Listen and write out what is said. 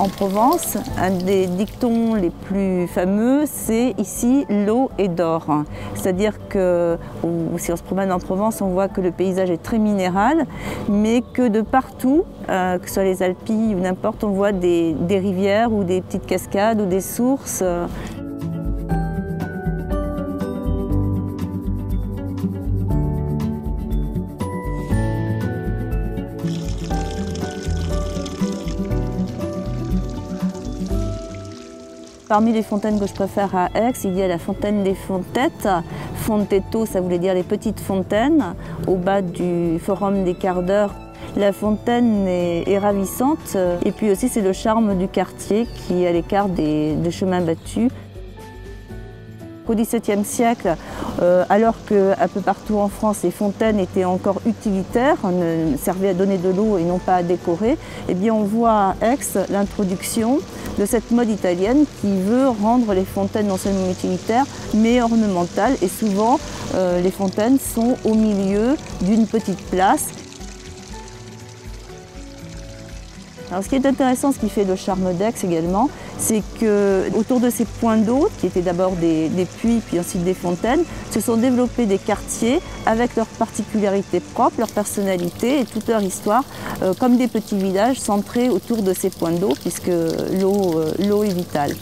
En Provence, un des dictons les plus fameux, c'est ici l'eau est d'or. C'est-à-dire que si on se promène en Provence, on voit que le paysage est très minéral, mais que de partout, que ce soit les Alpilles ou n'importe, on voit des rivières ou des petites cascades ou des sources. Parmi les fontaines que je préfère à Aix, il y a la fontaine des Fontettes. Fontetto, ça voulait dire les petites fontaines, au bas du forum des quarts d'heure. La fontaine est ravissante et puis aussi c'est le charme du quartier qui est à l'écart des chemins battus. Au XVIIe siècle, alors qu'un peu partout en France, les fontaines étaient encore utilitaires, servaient à donner de l'eau et non pas à décorer, eh bien on voit à Aix l'introduction de cette mode italienne qui veut rendre les fontaines non seulement utilitaires, mais ornementales. Et souvent, les fontaines sont au milieu d'une petite place. Alors, ce qui est intéressant, ce qui fait le charme d'Aix également, c'est qu'autour de ces points d'eau, qui étaient d'abord des puits, puis ensuite des fontaines, se sont développés des quartiers avec leurs particularités propres, leur personnalité et toute leur histoire, comme des petits villages centrés autour de ces points d'eau, puisque l'eau est vitale.